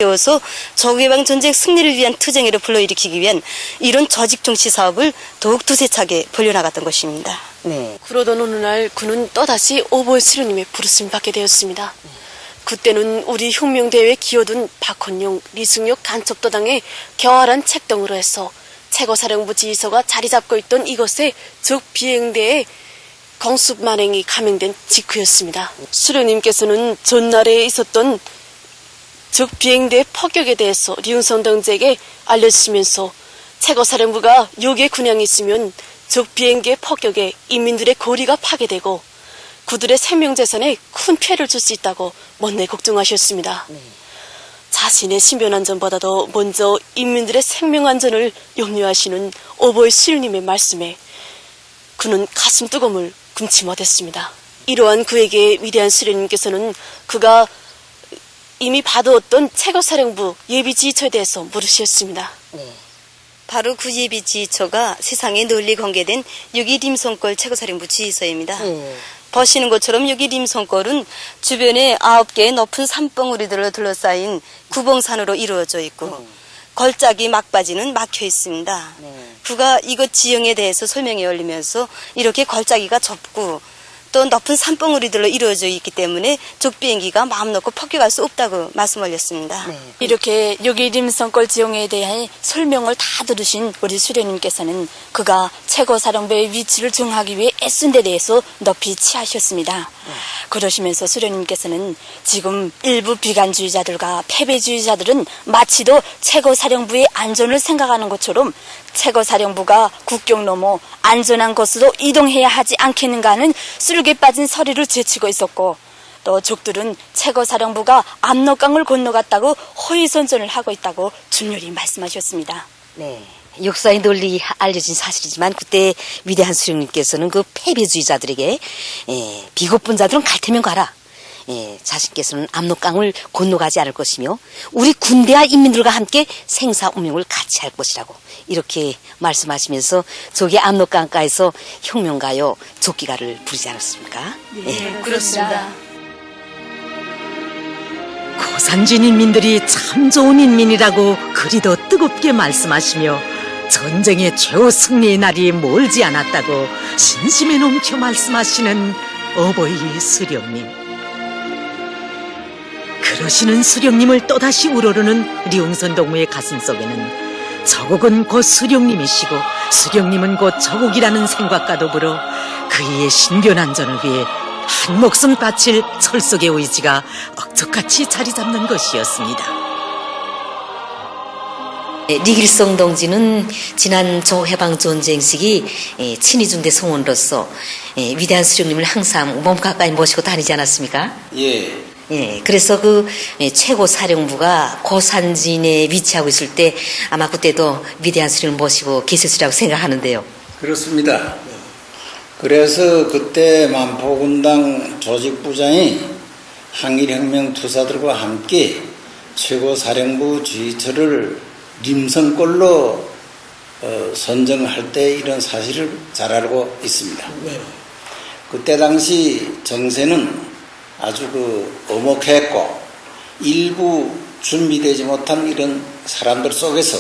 이어서 적외방 전쟁 승리를 위한 투쟁을 불러일으키기 위한 이런 조직 정치 사업을 더욱 두세차게 벌려나갔던 것입니다. 네. 그러던 어느 날 그는 또다시 오보의 수령님의 부르심을 받게 되었습니다. 그때는 우리 혁명대회에 기어든 박헌용, 리승욕 간첩도당의 겨활한 책동으로 해서 최고사령부 지휘소가 자리 잡고 있던 이곳에 적 비행대에 공습 만행이 감행된 직후였습니다. 수령님께서는 전날에 있었던 적 비행대 폭격에 대해서 리웅선 동지에게 알려주시면서 최고사령부가 요괴 군향이 있으면 적 비행기의 폭격에 인민들의 거리가 파괴되고 그들의 생명재산에 큰 피해를 줄 수 있다고 못내 걱정하셨습니다. 자신의 신변안전보다도 먼저 인민들의 생명안전을 염려하시는 오보의 수령님의 말씀에 그는 가슴 뜨거움을 금치 못했습니다. 이러한 그에게 위대한 수령님께서는 그가 이미 받아왔던 최고사령부 예비지휘처에 대해서 물으셨습니다. 바로 그 예비지휘처가 세상에 널리 공개된 6.2 림성골 최고사령부 지휘소입니다. 보시는 것처럼 여기 림성골은 주변에 9개의 높은 산봉우리들로 둘러싸인 구봉산으로 이루어져 있고 걸작이 막바지는 막혀 있습니다. 그가 이것 지형에 대해서 설명이 올리면서 이렇게 걸작이가 좁고 또 높은 산봉우리들로 이루어져 있기 때문에 적비행기가 마음 놓고 폭격할 수 없다고 말씀 올렸습니다. 이렇게 여기 림성골 지형에 대한 설명을 다 들으신 우리 수령님께서는 그가 최고사령부의 위치를 정하기 위해 애쓴 데 대해서 높이 치하셨습니다. 그러시면서 수령님께서는 지금 일부 비관주의자들과 패배주의자들은 마치도 최고사령부의 안전을 생각하는 것처럼 최고사령부가 국경 넘어 안전한 곳으로 이동해야 하지 않겠는가 하는 술에 빠진 서리를 제치고 있었고 또 적들은 최고사령부가 압록강을 건너갔다고 허위선전을 하고 있다고 준열히 말씀하셨습니다. 네. 역사에 널리 알려진 사실이지만 그때 위대한 수령님께서는 그 패배주의자들에게 비고픈 자들은 갈 테면 가라. 자신께서는 압록강을 건너가지 않을 것이며 우리 군대와 인민들과 함께 생사운명을 같이 할 것이라고 이렇게 말씀하시면서 저기 압록강가에서 혁명가요 조끼가를 부르지 않았습니까? 네, 그렇습니다. 고산진 인민들이 참 좋은 인민이라고 그리도 뜨겁게 말씀하시며 전쟁의 최후 승리의 날이 멀지 않았다고 신심에 넘쳐 말씀하시는 어버이 수령님. 그러시는 수령님을 또다시 우러르는 리웅선 동무의 가슴 속에는 저국은 곧 수령님이시고 수령님은 곧 저국이라는 생각과 더불어 그이의 신변안전을 위해 한 목숨 바칠 철석의 의지가 억적같이 자리 잡는 것이었습니다. 리길성 동지는 지난 조해방전쟁 시기 친위중대 성원으로서 위대한 수령님을 항상 몸 가까이 모시고 다니지 않았습니까? 예. 그래서 그 최고 사령부가 고산진에 위치하고 있을 때 아마 그때도 위대한 수령을 모시고 계셨으리라고 생각하는데요. 그렇습니다. 그래서 그때 만포군당 조직부장이 항일혁명 투사들과 함께 최고사령부 지휘처를 림성골로 선정할 때 이런 사실을 잘 알고 있습니다. 그때 당시 정세는 아주 엄혹했고 일부 준비되지 못한 이런 사람들 속에서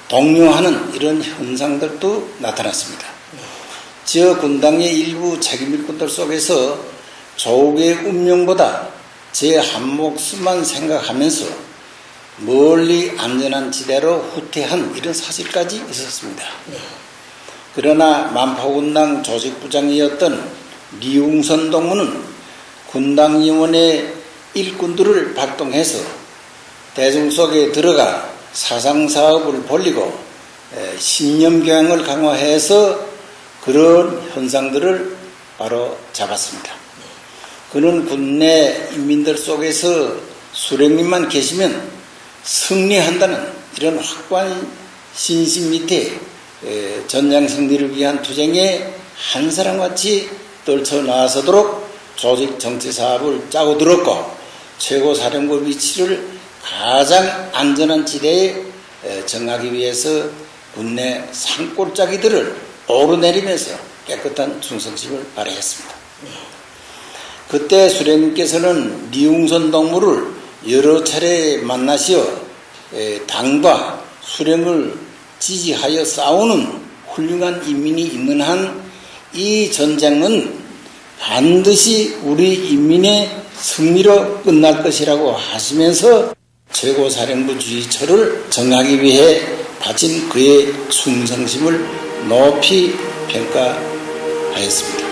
동요하는 이런 현상들도 나타났습니다. 지어 군당의 일부 책임일꾼들 속에서 조국의 운명보다 제 한 목숨만 생각하면서 멀리 안전한 지대로 후퇴한 이런 사실까지 있었습니다. 그러나 만포군당 조직부장이었던 리웅선 동무는 군당위원회 일꾼들을 발동해서 대중 속에 들어가 사상사업을 벌리고 신념교양을 강화해서 그런 현상들을 바로 잡았습니다. 그는 군내 인민들 속에서 수령님만 계시면 승리한다는 이런 확고한 신심 밑에 전장 승리를 위한 투쟁에 한 사람같이 떨쳐나서도록 조직 정치 사업을 짜고 들었고 최고사령부 위치를 가장 안전한 지대에 정하기 위해서 군내 산골짜기들을 오르내리면서 깨끗한 충성심을 발휘했습니다. 그때 수령님께서는 리웅선 동무를 여러 차례 만나시어 당과 수령을 지지하여 싸우는 훌륭한 인민이 있는 한 이 전쟁은 반드시 우리 인민의 승리로 끝날 것이라고 하시면서 최고사령부 주의처를 정하기 위해 바친 그의 충성심을 높이 평가하였습니다.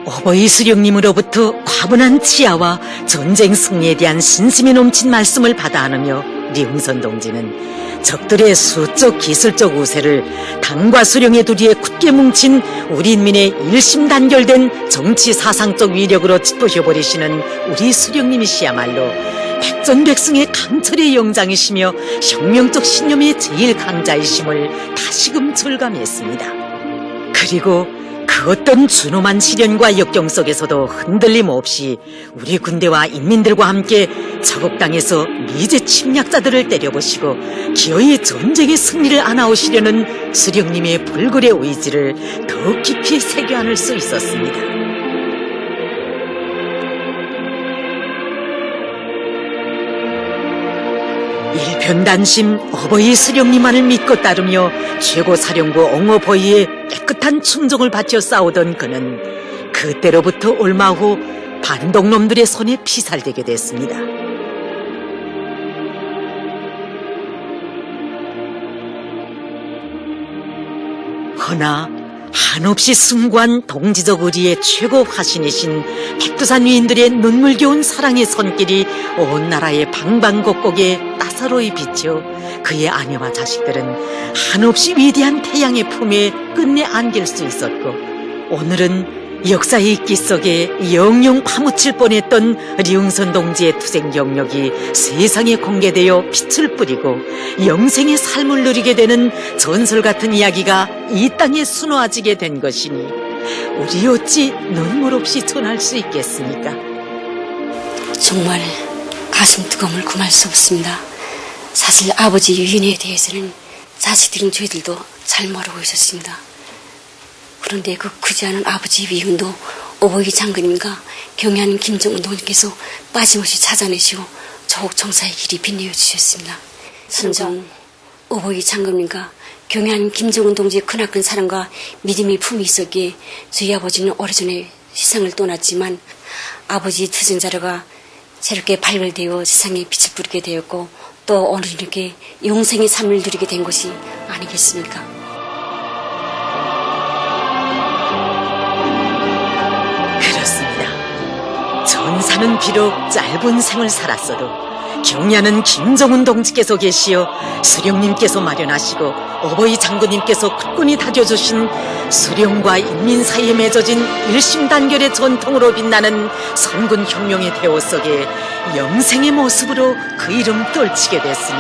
어버이 수령님으로부터 과분한 치하와 전쟁 승리에 대한 신심이 넘친 말씀을 받아 안으며 리웅선 동지는 적들의 수적 기술적 우세를 당과 수령의 도리에 굳게 뭉친 우리 인민의 일심단결된 정치 사상적 위력으로 찌푸셔버리시는 우리 수령님이시야말로 백전백승의 강철의 영장이시며 혁명적 신념의 제일 강자이심을 다시금 절감했습니다. 그리고 그 어떤 준엄한 시련과 역경 속에서도 흔들림 없이 우리 군대와 인민들과 함께 저국 땅에서 미제 침략자들을 때려보시고 기어이 전쟁의 승리를 안아오시려는 수령님의 불굴의 의지를 더 깊이 새겨 안을 수 있었습니다. 일편단심 어버이 수령님만을 믿고 따르며 최고사령부 엉어버이에 깨끗한 충정을 바쳐 싸우던 그는 그때로부터 얼마 후 반동놈들의 손에 피살되게 됐습니다. 허나 한없이 숭고한 동지적 의리의 최고 화신이신 백두산 위인들의 눈물겨운 사랑의 손길이 온 나라의 방방곡곡에 따사로이 비쳐 그의 아내와 자식들은 한없이 위대한 태양의 품에 끝내 안길 수 있었고, 오늘은 역사의 이끼 속에 영영 파묻힐 뻔했던 리웅선 동지의 투쟁 경력이 세상에 공개되어 빛을 뿌리고 영생의 삶을 누리게 되는 전설 같은 이야기가 이 땅에 수놓아지게 된 것이니 우리 어찌 눈물 없이 전할 수 있겠습니까? 정말 가슴 뜨거움을 금할 수 없습니다. 사실 아버지 유인에 대해서는 자식들인 저희들도 잘 모르고 있었습니다. 그런데 그 크지 않은 아버지 위훈도 어버이 장군님과 경애하는 김정은 동지께서 빠짐없이 찾아내시고 조국 정사의 길이 빛내어 주셨습니다. 선정 어버이 장군님과 경애하는 김정은 동지의 크나큰 사랑과 믿음의 품이 있었기에 저희 아버지는 오래전에 세상을 떠났지만 아버지 투쟁 자료가 새롭게 발굴되어 세상에 빛을 뿌리게 되었고 또 오늘 이렇게 영생의 삶을 누리게 된 것이 아니겠습니까? 전사는 비록 짧은 생을 살았어도 경애하는 김정은 동지께서 계시어 수령님께서 마련하시고 어버이 장군님께서 굳건히 다져주신 수령과 인민 사이에 맺어진 일심단결의 전통으로 빛나는 선군혁명의 대호 속에 영생의 모습으로 그 이름 떨치게 됐으니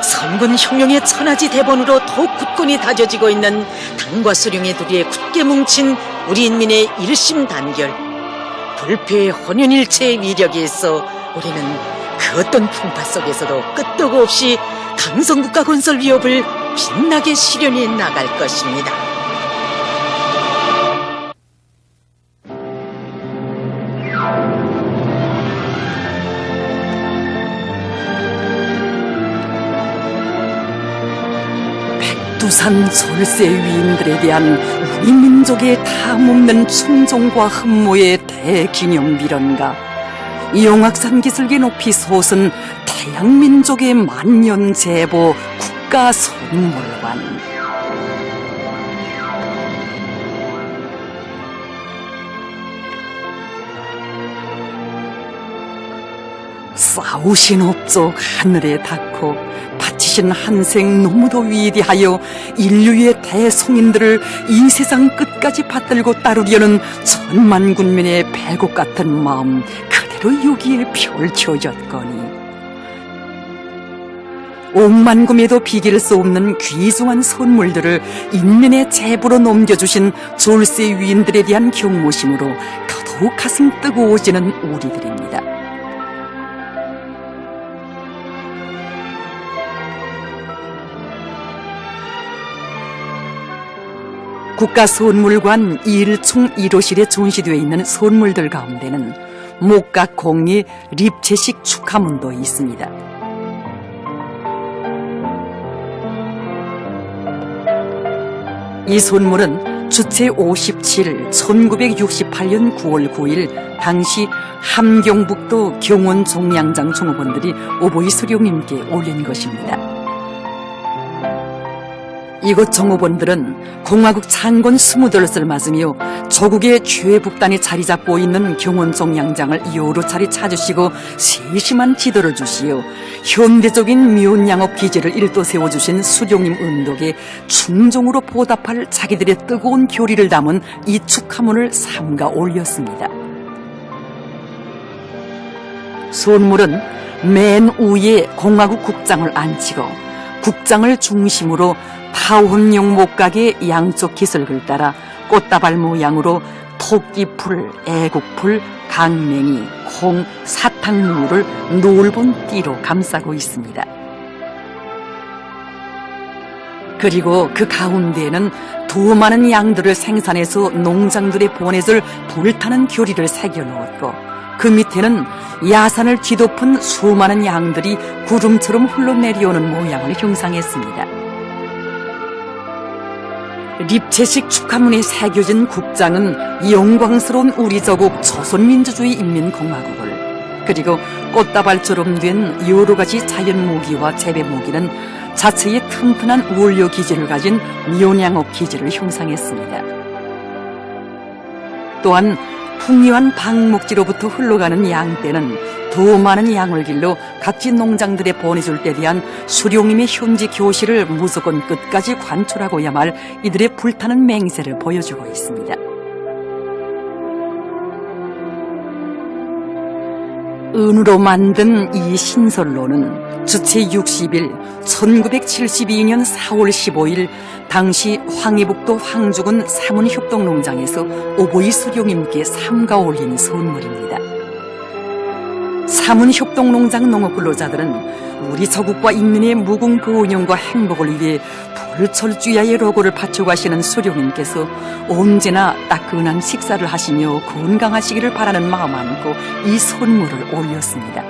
선군혁명의 천하지 대본으로 더욱 굳건히 다져지고 있는 당과 수령의 도리에 굳게 뭉친 우리 인민의 일심단결, 불패의 혼연일체의 위력이 있어 우리는 그 어떤 풍파 속에서도 끄떡 없이 강성국가 건설 위협을 빛나게 실현해 나갈 것입니다. 백두산 졸세 위인들에 대한 우리 민족의 다음없는 충정과 흠모의 대기념비런가, 용악산 기슭에 높이 솟은 태양민족의 만년제보 국가선물관. 싸우신 업적 하늘에 닿고 바치신 한생 너무도 위대하여 인류의 대송인들을 이 세상 끝까지 받들고 따르려는 천만 군민의 배곡 같은 마음 그대로 여기에 펼쳐졌거니, 억만금에도 비길 수 없는 귀중한 선물들을 인민의 제보로 넘겨주신 졸세 위인들에 대한 경모심으로 더더욱 가슴 뜨거워지는 우리들입니다. 국가선물관 1총 1호실에 전시되어 있는 선물들 가운데는 목각공예 립체식 축하문도 있습니다. 이 선물은 주체 57, 1968년 9월 9일 당시 함경북도 경원 종량장 종업원들이 오보이 수령님께 올린 것입니다. 이곳 종업원들은 공화국 창건 20돌을 맞으며 조국의 최북단에 자리 잡고 있는 경원 종량장을 여러 차례 찾으시고 세심한 지도를 주시어 현대적인 미혼양업 기제를 일도 세워주신 수령님 은덕에 충정으로 보답할 자기들의 뜨거운 교리를 담은 이 축하문을 삼가 올렸습니다. 선물은 맨 위에 공화국 국장을 앉히고 국장을 중심으로 타원형 목각의 양쪽 기슭을 따라 꽃다발 모양으로 토끼풀, 애국풀, 강냉이, 콩, 사탕무를 노을본 띠로 감싸고 있습니다. 그리고 그 가운데에는 두 많은 양들을 생산해서 농장들에 보내줄 불타는 교리를 새겨놓았고 그 밑에는 야산을 뒤덮은 수많은 양들이 구름처럼 흘러내려오는 모양을 형상했습니다. 립체식 축하문에 새겨진 국장은 영광스러운 우리 조국 조선민주주의 인민공화국을 그리고 꽃다발처럼 된 여러 가지 자연모기와 재배모기는 자체의 튼튼한 원료 기질을 가진 미혼양업 기질을 형상했습니다. 또한 풍요한 방목지로부터 흘러가는 양떼는 더 많은 양을 길러 각지 농장들에 보내줄 때 대한 수령님의 현지 교실을 무조건 끝까지 관철하고야만 할 이들의 불타는 맹세를 보여주고 있습니다. 은으로 만든 이 신설로는 주체 60일 1972년 4월 15일 당시 황해북도 황주군 사문협동농장에서 오보이 수령님께 삼가 올린 선물입니다. 사문협동농장 농업근로자들은 우리 조국과 인민의 무궁부 운영과 행복을 위해 불철주야의 로고를 바쳐가시는 수령님께서 언제나 따끈한 식사를 하시며 건강하시기를 바라는 마음 안고 이 선물을 올렸습니다.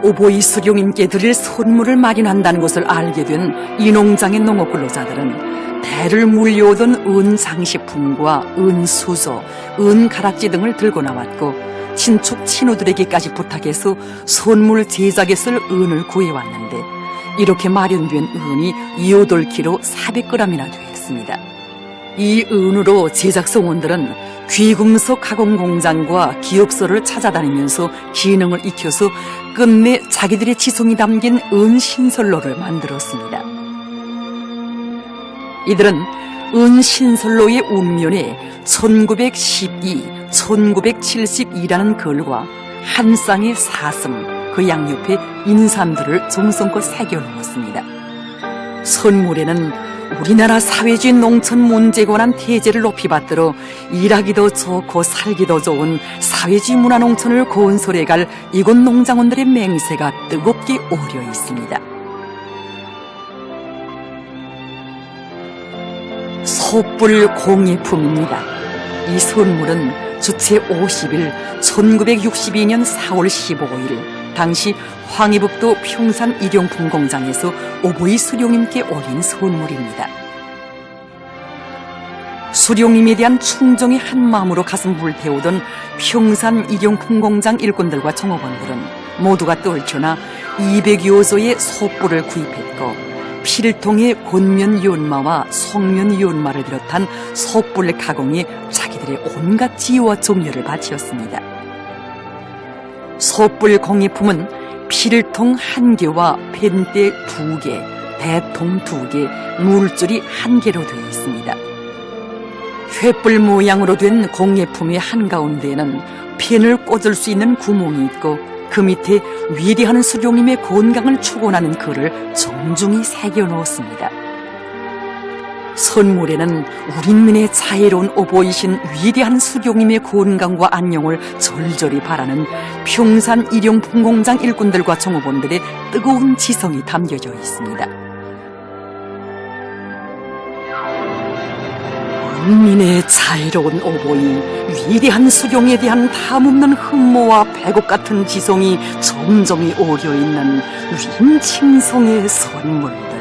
오보이 수령님께 드릴 선물을 마련한다는 것을 알게 된 이 농장의 농업근로자들은 대를 물려오던 은장식품과 은수저, 은가락지 등을 들고 나왔고 친척 친구들에게까지 부탁해서 선물 제작에 쓸 은을 구해왔는데 이렇게 마련된 은이 8kg 400g이나 되었습니다. 이 은으로 제작성원들은 귀금속 가공공장과 기업소를 찾아다니면서 기능을 익혀서 끝내 자기들의 지성이 담긴 은신설로를 만들었습니다. 이들은 은신설로의 운면에 1912, 1972라는 글과 한 쌍의 사슴, 그 양옆에 인삼들을 정성껏 새겨놓았습니다. 선물에는 우리나라 사회주의 농촌 문제에 관한 태제를 높이 받들어 일하기도 좋고 살기도 좋은 사회주의 문화농촌을 건설해갈 이곳 농장원들의 맹세가 뜨겁게 오려 있습니다. 솥불 공예품입니다. 이 선물은 주체 50일 1962년 4월 15일 당시 황해북도 평산 일용품 공장에서 오보이 수령님께 올린 선물입니다. 수령님에 대한 충정의 한 마음으로 가슴 불태우던 평산 일용품 공장 일꾼들과 종업원들은 모두가 떨쳐나 200여 조의 솥불을 구입했고 필통의 곤면 연마와 속면 연마를 비롯한 솥불 가공에 자기들의 온갖 지혜와 정열을 바치었습니다. 솥불 공예품은 필통 1개와 펜대 2개, 대통 2개, 물줄이 1개로 되어 있습니다. 횃불 모양으로 된 공예품의 한가운데에는 펜을 꽂을 수 있는 구멍이 있고 그 밑에 위대한 수령님의 건강을 축원하는 글을 정중히 새겨놓았습니다. 선물에는 우리 인민의 자애로운 오보이신 위대한 수령님의 건강과 안녕을 절절히 바라는 평산 일용품 공장 일꾼들과 종업원들의 뜨거운 지성이 담겨져 있습니다. 국민의 자유로운 오보이, 위대한 수령에 대한 탐없는 흠모와 배곡 같은 지성이 점점이 오려있는 윈 칭송의 선물들.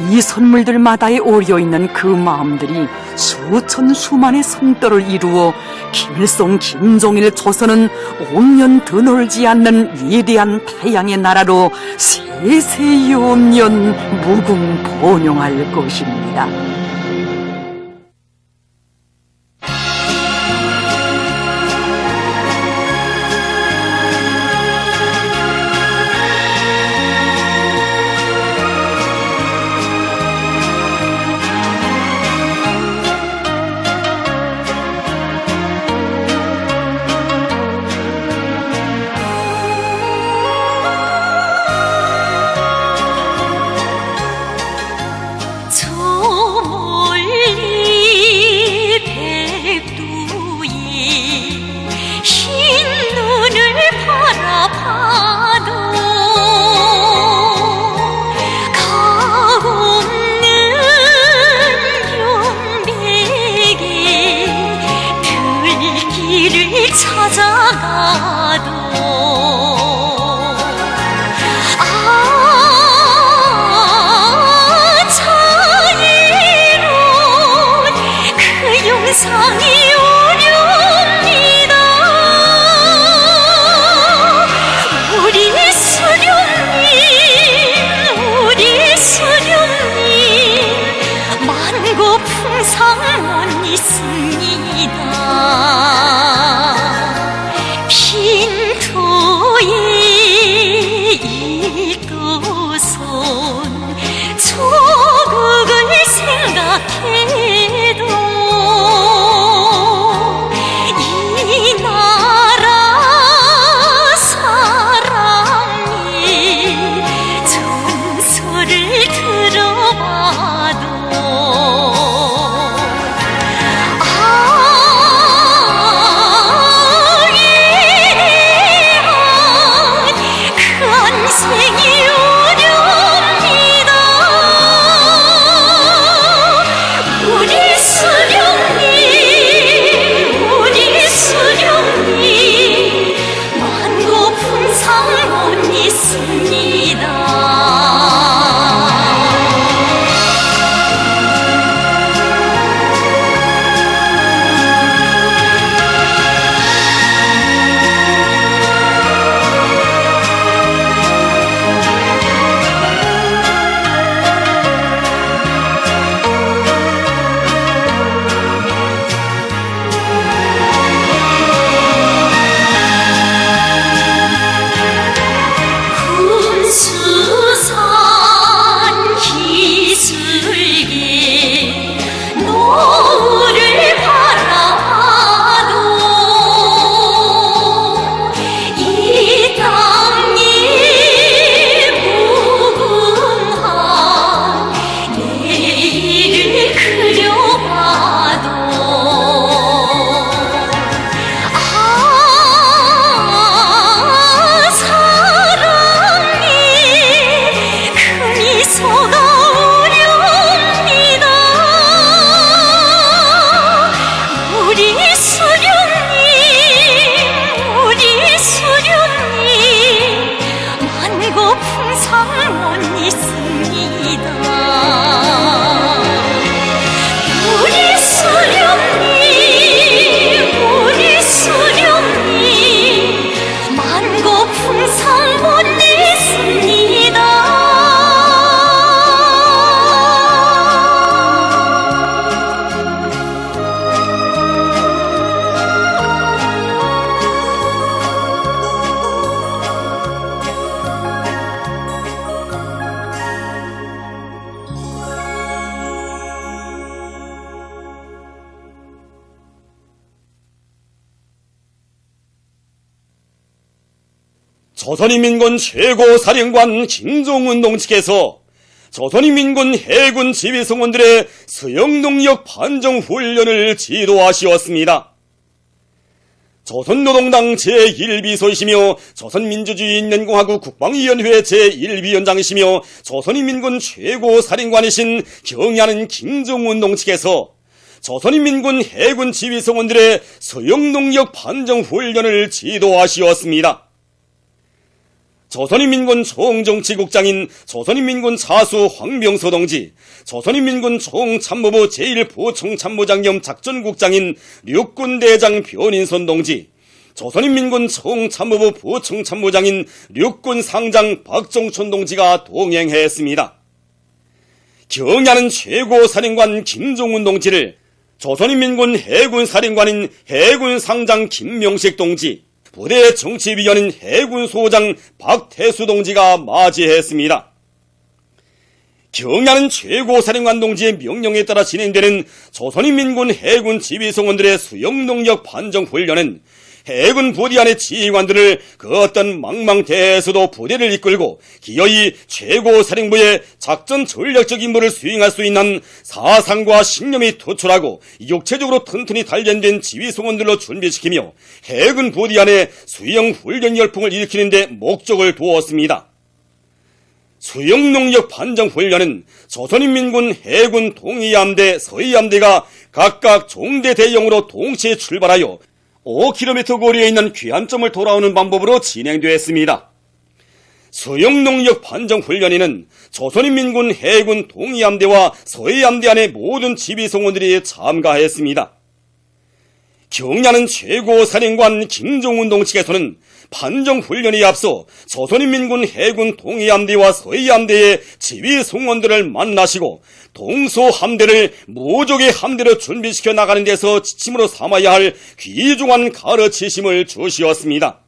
이 선물들마다에 오려있는 그 마음들이 수천 수만의 성떨을 이루어 김일성, 김정일 조선은 5년 더 놀지 않는 위대한 태양의 나라로 세세연년 무궁번영할 것입니다. 저 멀리 백두에 흰 눈을 바라봐도 가없는 영백에 들길을 찾아가도 상이 오렵니다. 우리 수령님 만고풍상 못 있습니다. 빈토에 일도선 조국을 생각해도 이 나라 사랑이 전설을 들어봐도 위대한 그 안생이 오렵니다. 우리 수령님 만고풍상 못 있습니다. 군수산 기슭에 노을을 바라봐도 이 땅이 무궁한 내일을 그려봐도 미소가 오렵니다. 우리 수령님 만고풍상 못 있습니다. 우리 수령님 만고풍상 못 있습니다. 조선인민군 최고사령관 김종은 측에서 조선인민군 해군 지휘승원들의 수영능력 판정 훈련을 지도하시었습니다. 조선노동당 제1비서이시며 조선민주주의인연공화국 국방위원회 제1위원장이시며 조선인민군 최고사령관이신 경의하는 김정은 동측에서 조선인민군 해군 지휘성원들의 소형농력 판정훈련을 지도하시었습니다. 조선인민군 총정치국장인 조선인민군 차수 황병서 동지, 조선인민군 총참모부 제1부총참모장 겸 작전국장인 육군대장 변인선 동지, 조선인민군 총참모부 부총참모장인 육군상장 박정춘 동지가 동행했습니다. 경의하는 최고사령관 김종훈 동지를 조선인민군 해군사령관인 해군상장 김명식 동지, 부대 정치위원인 해군소장 박태수 동지가 맞이했습니다. 경의하는 최고사령관 동지의 명령에 따라 진행되는 조선인민군 해군 지휘성원들의 수영능력 판정훈련은 해군 부대 안의 지휘관들을 그 어떤 망망대해에서도 부대를 이끌고 기어이 최고사령부의 작전 전략적 임무를 수행할 수 있는 사상과 신념이 투철하고 육체적으로 튼튼히 단련된 지휘성원들로 준비시키며 해군 부대 안에 수영훈련 열풍을 일으키는 데 목적을 두었습니다. 수영능력 판정훈련은 조선인민군 해군 동해함대, 서해함대가 각각 종대 대형으로 동시에 출발하여 5km 거리에 있는 귀환점을 돌아오는 방법으로 진행되었습니다. 수영능력 판정훈련에는 조선인민군 해군 동해함대와 서해함대 안의 모든 지휘성원들이 참가했습니다. 경의하는 최고사령관 김종훈 동측에서는 판정훈련에 앞서 조선인민군 해군 동해함대와 서해함대의 지휘성원들을 만나시고 동서함대를 모족의 함대로 준비시켜 나가는 데서 지침으로 삼아야 할 귀중한 가르치심을 주시었습니다.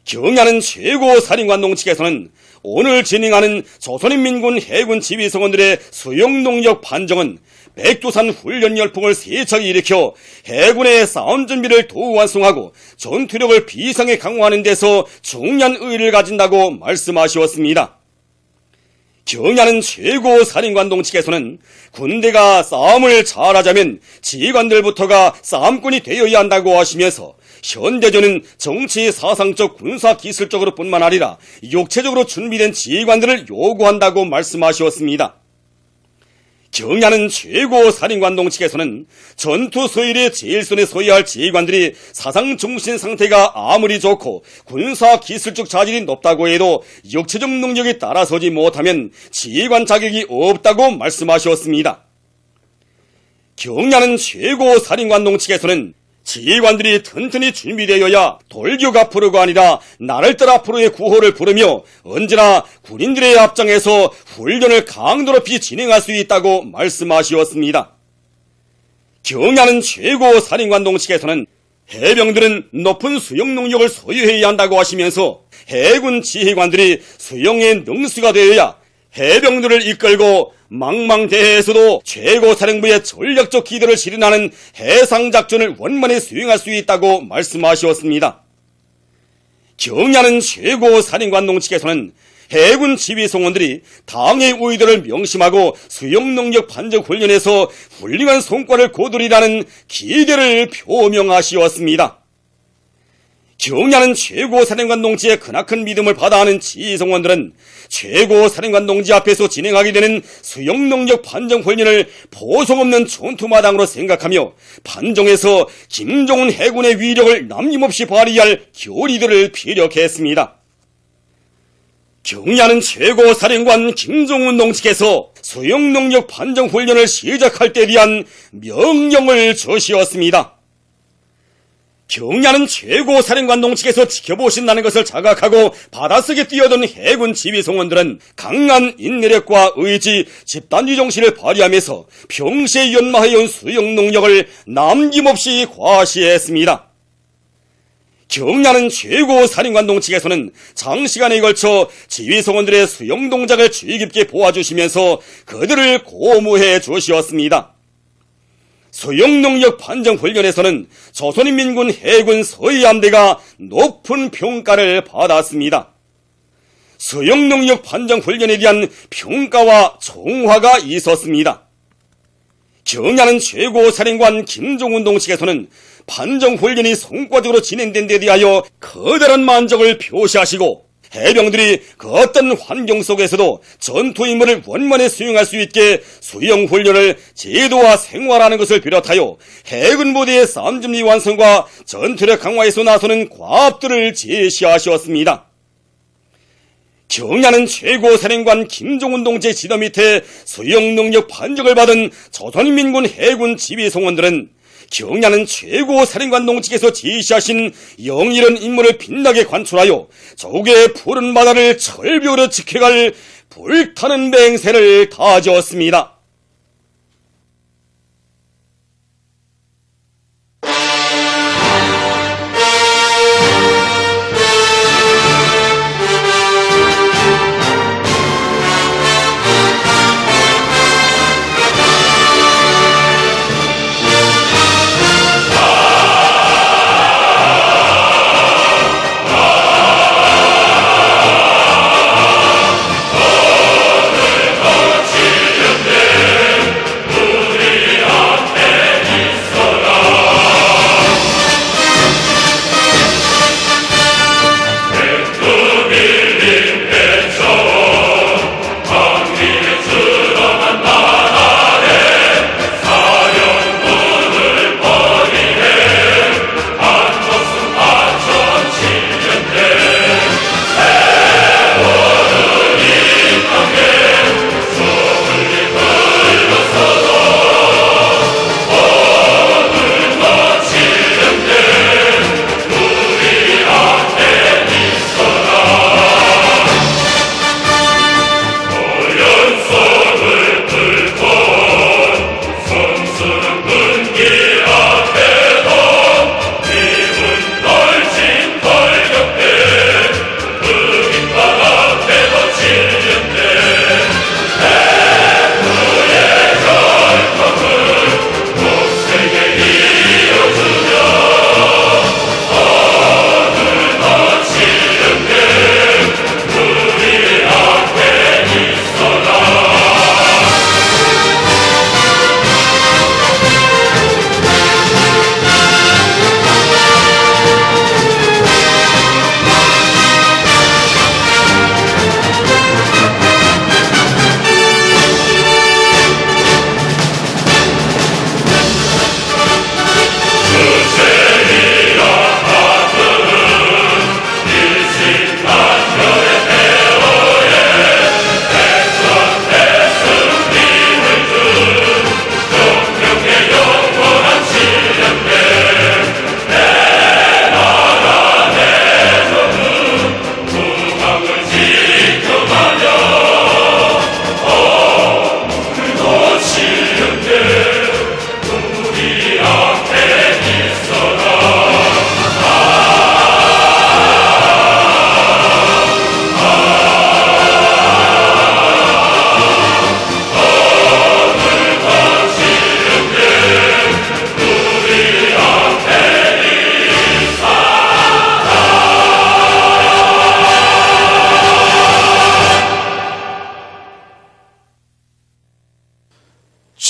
경의하는 최고사령관 동측에서는 오늘 진행하는 조선인민군 해군 지휘성원들의 수영능력 판정은 백두산 훈련 열풍을 세차게 일으켜 해군의 싸움 준비를 더욱 완성하고 전투력을 비상에 강화하는 데서 중요한 의의를 가진다고 말씀하셨습니다. 경의하는 최고사령관 동측에서는 군대가 싸움을 잘하자면 지휘관들부터가 싸움꾼이 되어야 한다고 하시면서 현대전은 정치 사상적 군사 기술적으로 뿐만 아니라 육체적으로 준비된 지휘관들을 요구한다고 말씀하셨습니다. 경의하는 최고사령관 동측에서는 전투 서열의 제일 선에 서야 할 지휘관들이 사상 정신 상태가 아무리 좋고 군사 기술적 자질이 높다고 해도 육체적 능력이 따라서지 못하면 지휘관 자격이 없다고 말씀하셨습니다. 경의하는 최고사령관 동측에서는 지휘관들이 튼튼히 준비되어야 돌격 앞으로가 아니라 나를 따라 앞으로의 구호를 부르며 언제나 군인들의 앞장에서 훈련을 강도 높이 진행할 수 있다고 말씀하셨습니다. 경의하는 최고사령관 동측에서는 해병들은 높은 수영 능력을 소유해야 한다고 하시면서 해군 지휘관들이 수영의 능수가 되어야 해병들을 이끌고 망망대해에서도 최고사령부의 전략적 기도를 실현하는 해상작전을 원만히 수행할 수 있다고 말씀하셨습니다. 경의하는 최고사령관 동측에서는 해군 지휘성원들이 당의 의도를 명심하고 수영능력 판정 훈련에서 훌륭한 성과를 거두리라는 기대를 표명하시었습니다. 경의하는 최고사령관 동지의 크나큰 믿음을 받아하는 지휘성원들은 최고사령관 동지 앞에서 진행하게 되는 수영능력 판정훈련을 보송없는 전투마당으로 생각하며 판정에서 김종훈 해군의 위력을 남김없이 발휘할 교리들을 피력했습니다. 경의하는 최고사령관 김종훈 동지께서 수영능력 판정훈련을 시작할 때에 대한 명령을 주시었습니다. 경의하는 최고사령관 동측에서 지켜보신다는 것을 자각하고 바닷속에 뛰어든 해군 지휘성원들은 강한 인내력과 의지, 집단지 정신을 발휘하면서 평시에 연마해온 수영 능력을 남김없이 과시했습니다. 경의하는 최고사령관 동측에서는 장시간에 걸쳐 지휘성원들의 수영 동작을 주의 깊게 보아주시면서 그들을 고무해 주시었습니다. 수영능력 판정훈련에서는 조선인민군 해군 서해함대가 높은 평가를 받았습니다. 수영능력 판정훈련에 대한 평가와 총화가 있었습니다. 경의하는 최고사령관 김종훈 동측에서는 반정훈련이 성과적으로 진행된 데 대하여 커다란 만족을 표시하시고 해병들이 그 어떤 환경 속에서도 전투 임무를 원만히 수행할 수 있게 수영훈련을 제도화 생활하는 것을 비롯하여 해군 부대의 쌈준비 완성과 전투력 강화에서 나서는 과업들을 제시하셨습니다. 경야는 최고 사령관 김종훈 동지의 지도 밑에 수영 능력 판정을 받은 조선인민군 해군 지휘성원들은 경야는 최고 사령관 동지께서 제시하신 영일한 임무를 빛나게 관출하여 조국의 푸른 바다를 철벽으로 지켜갈 불타는 맹세를 다졌습니다.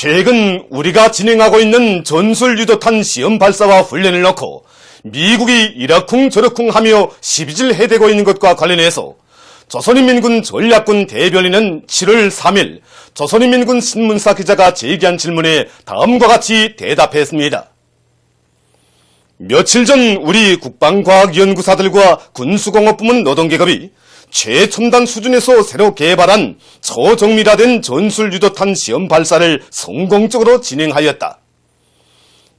최근 우리가 진행하고 있는 전술 유도탄 시험 발사와 훈련을 놓고 미국이 이러쿵 저러쿵 하며 시비질 해대고 있는 것과 관련해서 조선인민군 전략군 대변인은 7월 3일 조선인민군 신문사 기자가 제기한 질문에 다음과 같이 대답했습니다. 며칠 전 우리 국방과학연구사들과 군수공업부문 노동계급이 최첨단 수준에서 새로 개발한 초정밀화된 전술유도탄 시험 발사를 성공적으로 진행하였다.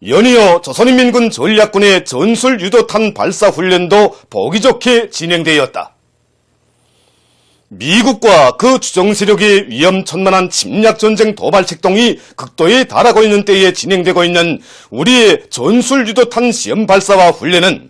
연이어 조선인민군 전략군의 전술유도탄 발사 훈련도 보기 좋게 진행되었다. 미국과 그 주정 세력의 위험천만한 침략전쟁 도발 책동이 극도에 달하고 있는 때에 진행되고 있는 우리의 전술유도탄 시험 발사와 훈련은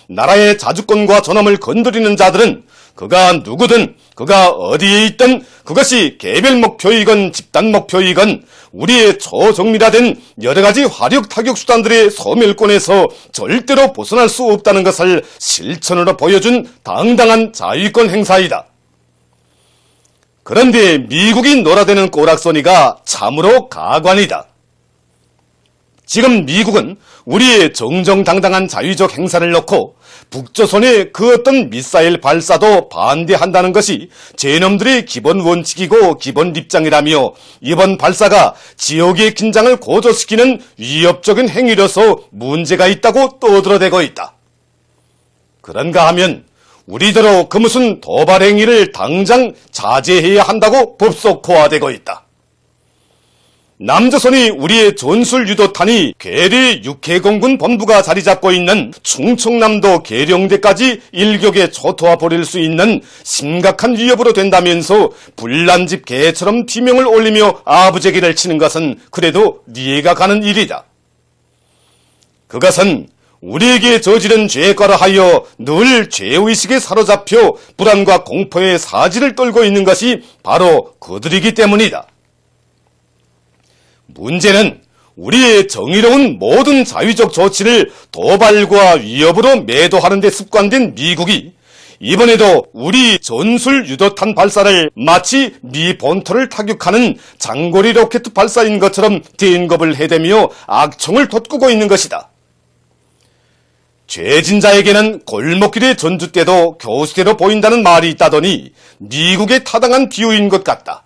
나라의 자주권과 존엄을 건드리는 자들은 그가 누구든 그가 어디에 있든 그것이 개별 목표이건 집단 목표이건 우리의 초정밀화된 여러가지 화력 타격 수단들의 소멸권에서 절대로 벗어날 수 없다는 것을 실천으로 보여준 당당한 자위권 행사이다. 그런데 미국이 놀아대는 꼬락서니가 참으로 가관이다. 지금 미국은 우리의 정정당당한 자유적 행사를 놓고 북조선의 그 어떤 미사일 발사도 반대한다는 것이 제놈들의 기본 원칙이고 기본 입장이라며 이번 발사가 지역의 긴장을 고조시키는 위협적인 행위로서 문제가 있다고 떠들어대고 있다. 그런가 하면 우리대로 그 무슨 도발 행위를 당장 자제해야 한다고 법속화되고 있다. 남조선이 우리의 전술 유도탄이 괴뢰 육해공군 본부가 자리 잡고 있는 충청남도 계룡대까지 일격에 초토화 버릴 수 있는 심각한 위협으로 된다면서 불난집 개처럼 비명을 올리며 아부제기를 치는 것은 그래도 이해가 가는 일이다. 그것은 우리에게 저지른 죄과라 하여 늘 죄의식에 사로잡혀 불안과 공포의 사지를 떨고 있는 것이 바로 그들이기 때문이다. 문제는 우리의 정의로운 모든 자유적 조치를 도발과 위협으로 매도하는 데 습관된 미국이 이번에도 우리 전술 유도탄 발사를 마치 미 본토를 타격하는 장거리 로켓 발사인 것처럼 대인겁을 해대며 악총을 돋구고 있는 것이다. 죄진 자에게는 골목길의 전주 때도 교수대로 보인다는 말이 있다더니 미국에 타당한 비유인 것 같다.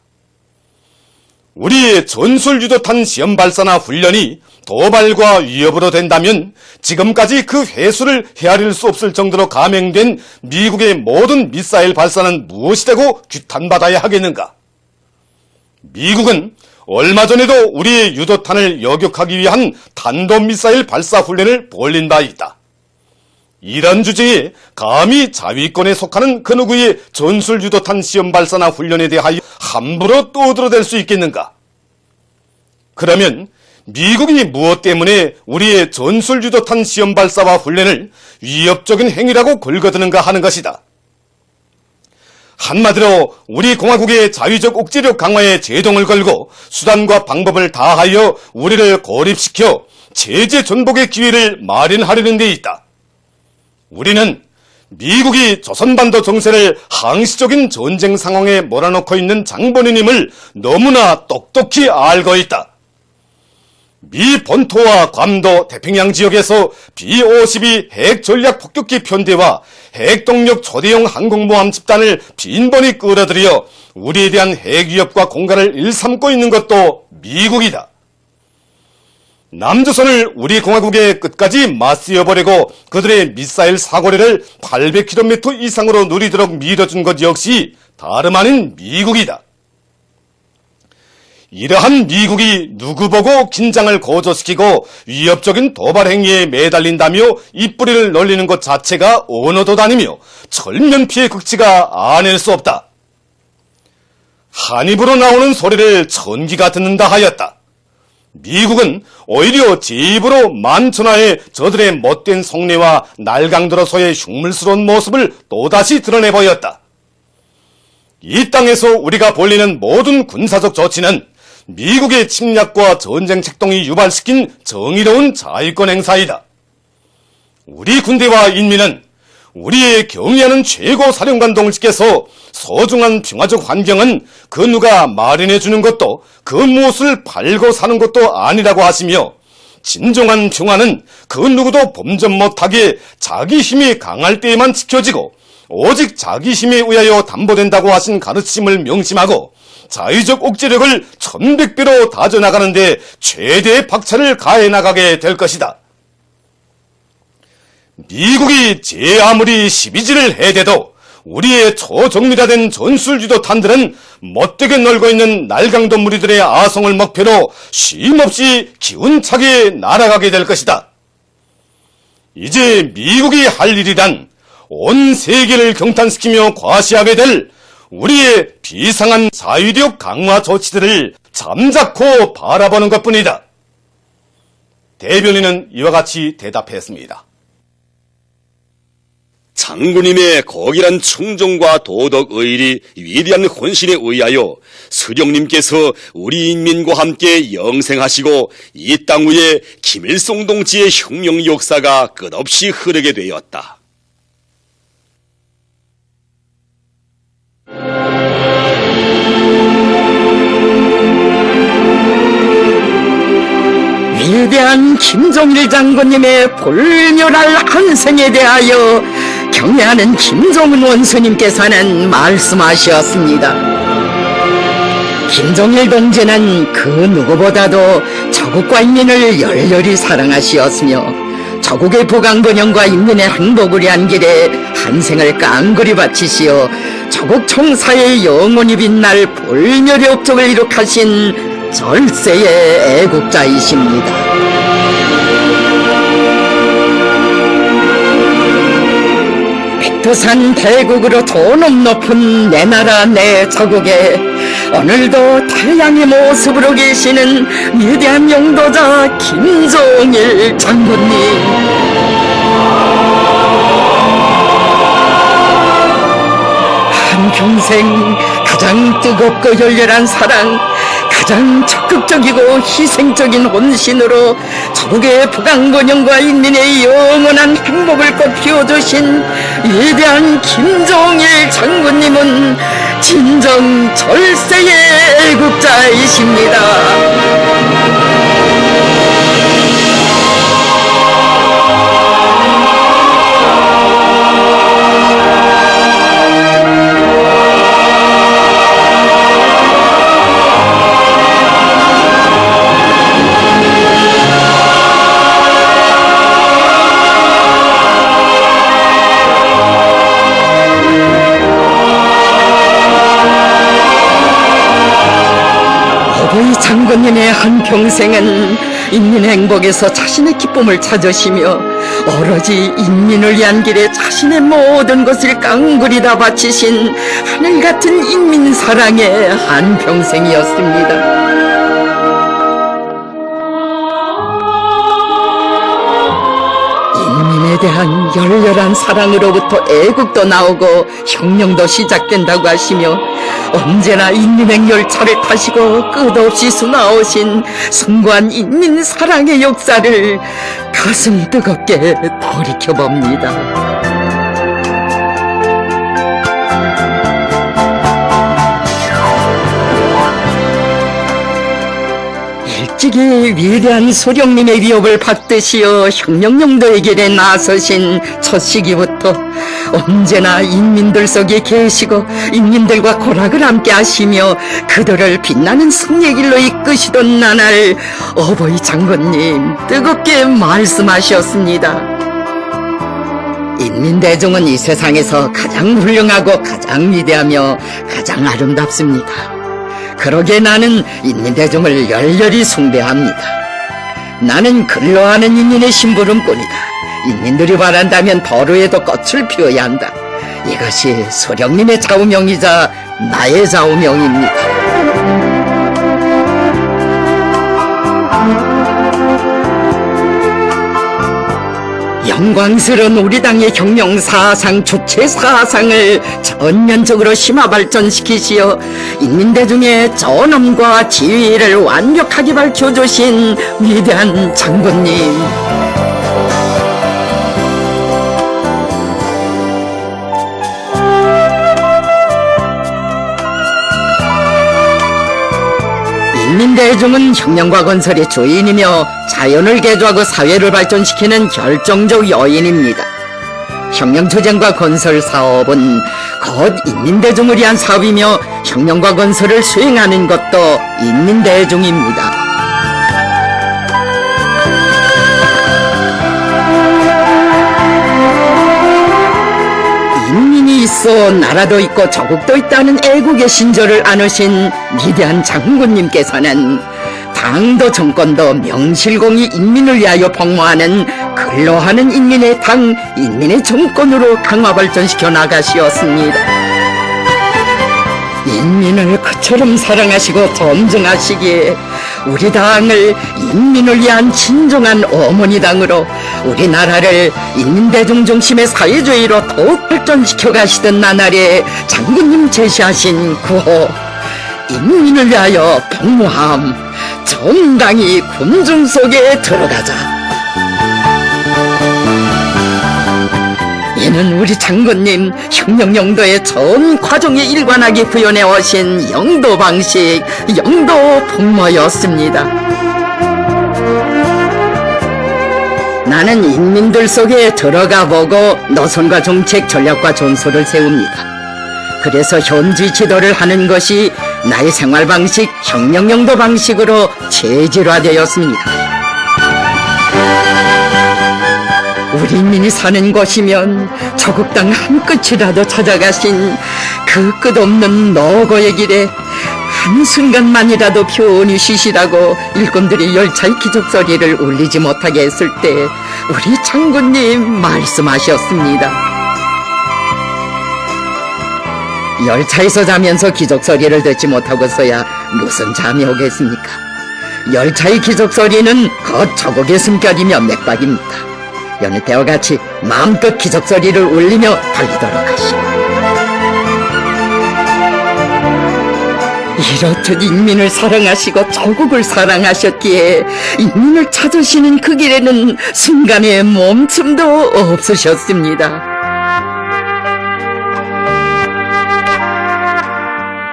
우리의 전술 유도탄 시험 발사나 훈련이 도발과 위협으로 된다면 지금까지 그 횟수를 헤아릴 수 없을 정도로 감행된 미국의 모든 미사일 발사는 무엇이라고 규탄받아야 하겠는가? 미국은 얼마 전에도 우리의 유도탄을 여격하기 위한 탄도미사일 발사 훈련을 벌린 바 있다. 이런 주제에 감히 자위권에 속하는 그 누구의 전술 유도탄 시험 발사나 훈련에 대하여 함부로 떠들어댈 수 있겠는가? 그러면 미국이 무엇 때문에 우리의 전술 유도탄 시험 발사와 훈련을 위협적인 행위라고 걸거드는가 하는 것이다. 한마디로 우리 공화국의 자위적 억제력 강화에 제동을 걸고 수단과 방법을 다하여 우리를 고립시켜 체제 전복의 기회를 마련하려는 데 있다. 우리는 미국이 조선반도 정세를 항시적인 전쟁 상황에 몰아넣고 있는 장본인임을 너무나 똑똑히 알고 있다. 미 본토와 괌도 태평양 지역에서 B-52 핵전략 폭격기 편대와 핵동력 초대형 항공모함 집단을 빈번히 끌어들여 우리에 대한 핵위협과 공갈을 일삼고 있는 것도 미국이다. 남조선을 우리 공화국의 끝까지 맞서버리고 그들의 미사일 사거리를 800km 이상으로 누리도록 밀어준 것 역시 다름 아닌 미국이다. 이러한 미국이 누구 보고 긴장을 고조시키고 위협적인 도발 행위에 매달린다며 입뿌리를 놀리는 것 자체가 언어도 다니며 철면피의 극치가 아닐 수 없다. 한 입으로 나오는 소리를 천기가 듣는다 하였다. 미국은 오히려 제 입으로 만천하에 저들의 못된 속내와 날강도로서의 흉물스러운 모습을 또다시 드러내 보였다. 이 땅에서 우리가 벌리는 모든 군사적 조치는 미국의 침략과 전쟁 책동이 유발시킨 정의로운 자위권 행사이다. 우리 군대와 인민은 우리의 경의하는 최고 사령관 동지께서 소중한 평화적 환경은 그 누가 마련해 주는 것도 그 무엇을 팔고 사는 것도 아니라고 하시며 진정한 평화는 그 누구도 범접 못하게 자기 힘이 강할 때에만 지켜지고 오직 자기 힘에 의하여 담보된다고 하신 가르침을 명심하고 자유적 억제력을 1100배로 다져나가는 데 최대의 박차를 가해나가게 될 것이다. 미국이 제 아무리 시비질을 해대도 우리의 초정밀화된 전술유도탄들은 못되게 놀고 있는 날강도 무리들의 아성을 목표로 쉼없이 기운차게 날아가게 될 것이다. 이제 미국이 할 일이란 온 세계를 경탄시키며 과시하게 될 우리의 비상한 자위력 강화 조치들을 잠자코 바라보는 것뿐이다. 대변인은 이와 같이 대답했습니다. 장군님의 거길한 충정과 도덕 의리, 위대한 헌신에 의하여 수령님께서 우리 인민과 함께 영생하시고 이 땅 위에 김일성 동지의 혁명 역사가 끝없이 흐르게 되었다. 위대한 김종일 장군님의 볼멸할 한생에 대하여 경애하는 김종은 원수님께서는 말씀하셨습니다. 김종일 동지는 그 누구보다도 조국과 인민을 열렬히 사랑하시었으며 조국의 부강번영과 인민의 행복을 위한 길에 한생을 깡그리 바치시어 조국 총사의 영원히 빛날 볼멸의 업적을 이룩하신 절세의 애국자이십니다. 백두산 대국으로 도놈 높은 내 나라 내 조국에 오늘도 태양의 모습으로 계시는 위대한 용도자 김종일 장군님, 한평생 가장 뜨겁고 열렬한 사랑, 가장 적극적이고 희생적인 혼신으로 조국의 부강번영과 인민의 영원한 행복을 꽃피워주신 위대한 김종일 장군님은 진정 절세의 애국자이십니다. 장군님의 한평생은 인민의 행복에서 자신의 기쁨을 찾으시며 오로지 인민을 위한 길에 자신의 모든 것을 깡그리 다 바치신 하늘같은 인민사랑의 한평생이었습니다. 인민에 대한 열렬한 사랑으로부터 애국도 나오고 혁명도 시작된다고 하시며 언제나 인민행 열차를 타시고 끝없이 수나오신 숭고한 인민사랑의 역사를 가슴 뜨겁게 돌이켜봅니다. 일찍이 위대한 소령님의 위협을 받드시어 혁명용도의 길에 나서신 첫 시기부터 언제나 인민들 속에 계시고 인민들과 고락을 함께 하시며 그들을 빛나는 승리의 길로 이끄시던 나날 어버이 장군님 뜨겁게 말씀하셨습니다. 인민대중은 이 세상에서 가장 훌륭하고 가장 위대하며 가장 아름답습니다. 그러기에 나는 인민대중을 열렬히 숭배합니다. 나는 근로하는 인민의 심부름꾼이다. 인민들이 바란다면 도로에도 꽃을 피워야 한다. 이것이 소령님의 좌우명이자 나의 좌우명입니다. 영광스러운 우리 당의 혁명사상, 주체사상을 전면적으로 심화 발전시키시어 인민대중의 전엄과 지위를 완벽하게 밝혀주신 위대한 장군님, 인민대중은 혁명과 건설의 주인이며 자연을 개조하고 사회를 발전시키는 결정적 요인입니다. 혁명투쟁과 건설 사업은 곧 인민대중을 위한 사업이며 혁명과 건설을 수행하는 것도 인민대중입니다. 인민이 있어 나라도 있고 조국도 있다는 애국의 신조를 안으신 위대한 장군님께서는 당도 정권도 명실공히 인민을 위하여 복무하는 근로하는 인민의 당, 인민의 정권으로 강화 발전시켜 나가시었습니다. 인민을 그처럼 사랑하시고 존중하시기에 우리 당을 인민을 위한 진정한 어머니 당으로 우리나라를 인민대중 중심의 사회주의로 더욱 발전시켜 가시던 나날에 장군님 제시하신 구호 인민을 위하여 복무함, 정당히 군중 속에 들어가자. 이는 우리 장군님 혁명용도의 전 과정에 일관하게 구현해 오신 영도 방식, 영도 복무였습니다. 나는 인민들 속에 들어가 보고 노선과 정책, 전략과 전술을 세웁니다. 그래서 현지 지도를 하는 것이 나의 생활 방식, 혁명용도 방식으로 체질화되었습니다. 우리 인민이 사는 곳이면 조국 땅 한 끝이라도 찾아가신 그 끝없는 노고의 길에 한순간만이라도 편히 쉬시라고 일꾼들이 열차의 기적소리를 울리지 못하게 했을 때 우리 장군님 말씀하셨습니다. 열차에서 자면서 기적소리를 듣지 못하고서야 무슨 잠이 오겠습니까? 열차의 기적소리는 곧 조국의 숨결이며 맥박입니다. 여느 때와 같이 마음껏 기적소리를 울리며 달리도록 하시오. 이렇듯 인민을 사랑하시고 조국을 사랑하셨기에 인민을 찾으시는 그 길에는 순간의 멈춤도 없으셨습니다.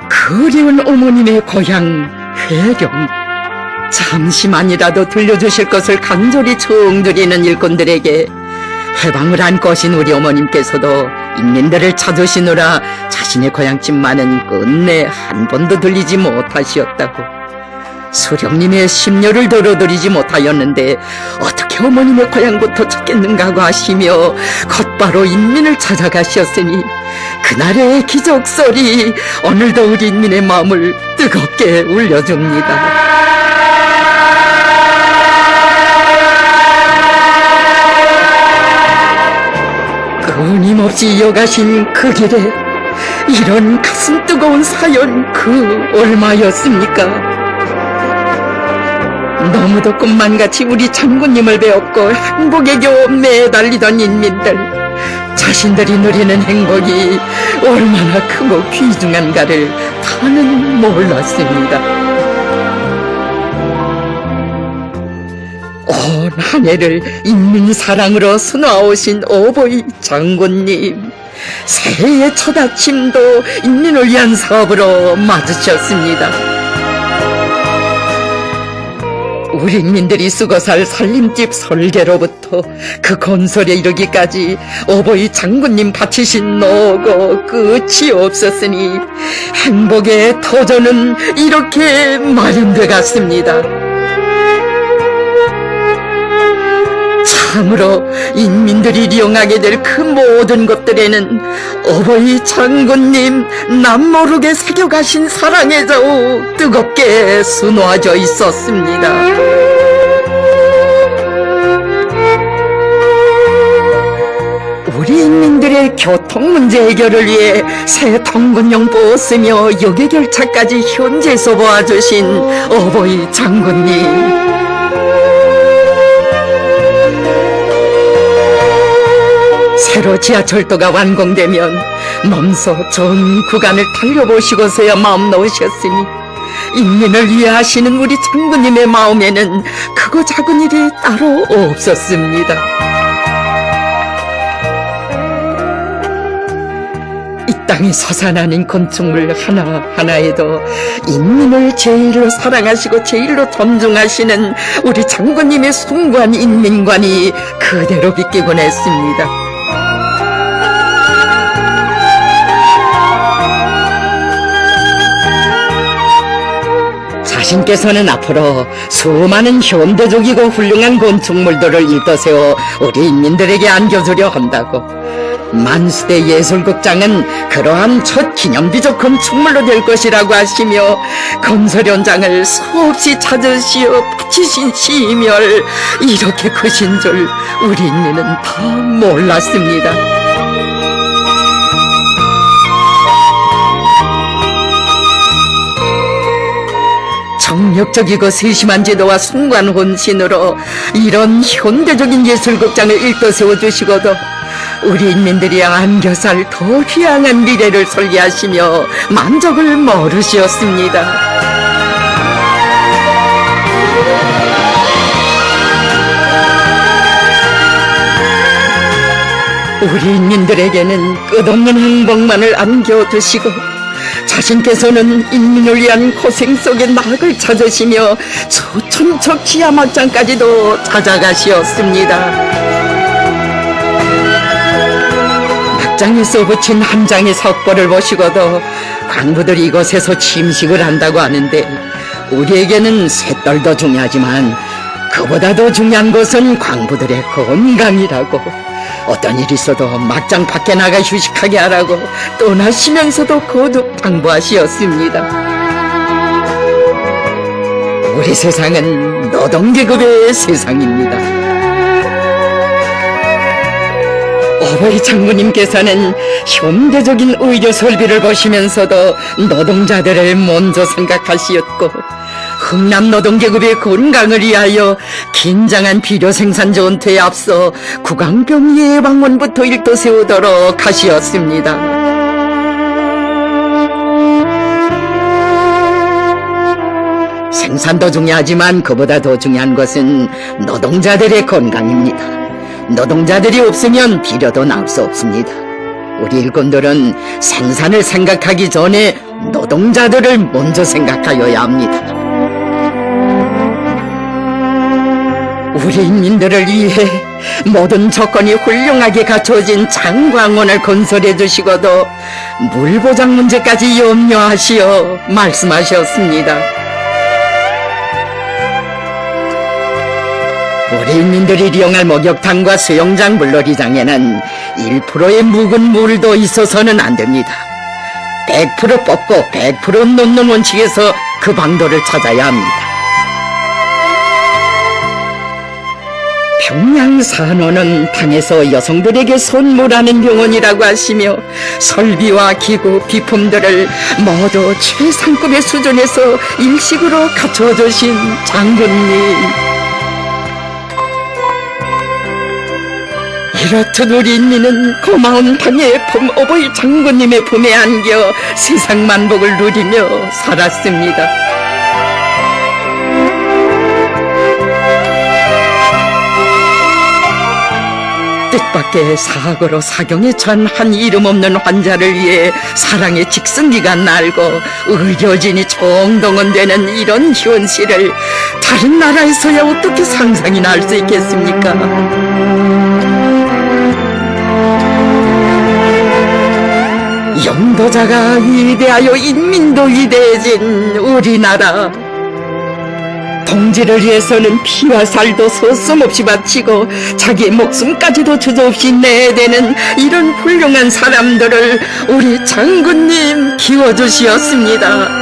그리운 어머님의 고향 회령, 잠시만이라도 들려주실 것을 간절히 청드리는 일꾼들에게 해방을 안고 오신 우리 어머님께서도 인민들을 찾으시느라 자신의 고향집만은 끝내 한 번도 들리지 못하시었다고. 수령님의 심려를 덜어드리지 못하였는데 어떻게 어머님의 고향부터 찾겠는가 하고 하시며 곧바로 인민을 찾아가셨으니 그날의 기적소리 오늘도 우리 인민의 마음을 뜨겁게 울려줍니다. 끊임없이 이어가신 그 길에 이런 가슴 뜨거운 사연 그 얼마였습니까? 너무도 꿈만같이 우리 장군님을 배웠고 행복의 교 매달리던 인민들, 자신들이 누리는 행복이 얼마나 크고 귀중한가를 다는 몰랐습니다. 온 한 해를 인민 사랑으로 수놓아오신 어버이 장군님, 새해의 첫 아침도 인민을 위한 사업으로 맞으셨습니다. 우리 인민들이 쓰고 살 살림집 설계로부터 그 건설에 이르기까지 어버이 장군님 바치신 노고 끝이 없었으니 행복의 터전은 이렇게 마련돼 갔습니다. 참으로 인민들이 이용하게 될 그 모든 것들에는 어버이 장군님 남모르게 새겨가신 사랑의 자우 뜨겁게 수놓아져 있었습니다. 우리 인민들의 교통 문제 해결을 위해 새 통근용보 쓰며 역외결차까지 현지에서 보아주신 어버이 장군님, 새로 지하철도가 완공되면 몸소 전 구간을 달려보시고서야 마음 놓으셨으니 인민을 위해 하시는 우리 장군님의 마음에는 크고 작은 일이 따로 없었습니다. 이 땅에 솟아나는 건축물 하나하나에도 인민을 제일로 사랑하시고 제일로 존중하시는 우리 장군님의 숭고한 인민관이 그대로 비끼곤 했습니다. 자신께서는 앞으로 수많은 현대적이고 훌륭한 건축물들을 일떠세워 우리 인민들에게 안겨주려 한다고. 만수대 예술극장은 그러한 첫 기념비적 건축물로 될 것이라고 하시며 건설 현장을 수없이 찾으시어 바치신 시임열, 이렇게 크신 줄 우리 인민은 다 몰랐습니다. 정력적이고 세심한 지도와 숭고한 혼신으로 이런 현대적인 예술극장을 일떠세워 주시고도 우리 인민들이 안겨살 더 희망한 미래를 설계하시며 만족을 모르시었습니다. 우리 인민들에게는 끝없는 행복만을 안겨두시고 자신께서는 인민을 위한 고생 속에 낙을 찾으시며 초천척 지하막장까지도 찾아가시었습니다. 막장에서 붙인 한 장의 석벌을 보시고도 광부들이 이곳에서 침식을 한다고 하는데, 우리에게는 쇳떨도 중요하지만 그보다 더 중요한 것은 광부들의 건강이라고, 어떤 일이 있어도 막장 밖에 나가 휴식하게 하라고 떠나시면서도 거듭 당부하시었습니다. 우리 세상은 노동계급의 세상입니다. 어버이 장군님께서는 현대적인 의료 설비를 보시면서도 노동자들을 먼저 생각하시었고, 흥남 노동계급의 건강을 위하여 긴장한 비료 생산 전투에 앞서 구강병 예방원부터 일도세우도록 하시었습니다. 생산도 중요하지만 그보다 더 중요한 것은 노동자들의 건강입니다. 노동자들이 없으면 비료도 나올 수 없습니다. 우리 일꾼들은 생산을 생각하기 전에 노동자들을 먼저 생각하여야 합니다. 우리 인민들을 위해 모든 조건이 훌륭하게 갖춰진 장광원을 건설해 주시고도 물보장 문제까지 염려하시어 말씀하셨습니다. 우리 인민들이 이용할 목욕탕과 수영장 물놀이장에는 1%의 묵은 물도 있어서는 안 됩니다. 100% 뽑고 100% 놓는 원칙에서 그 방도를 찾아야 합니다. 평양산호는 당에서 여성들에게 선물하는 병원이라고 하시며 설비와 기구, 비품들을 모두 최상급의 수준에서 일식으로 갖춰주신 장군님, 이렇듯 우리 인민은 고마운 당의 어버이 장군님의 품에 안겨 세상 만복을 누리며 살았습니다. 뜻밖의 사고로 사경에 처한 한 이름 없는 환자를 위해 사랑의 직승기가 날고 의료진이 총동원되는 이런 현실을 다른 나라에서야 어떻게 상상이나 할 수 있겠습니까? 영도자가 위대하여 인민도 위대해진 우리나라, 동지를 위해서는 피와 살도 서슴없이 바치고 자기의 목숨까지도 주저없이 내대는 이런 훌륭한 사람들을 우리 장군님 키워주시었습니다.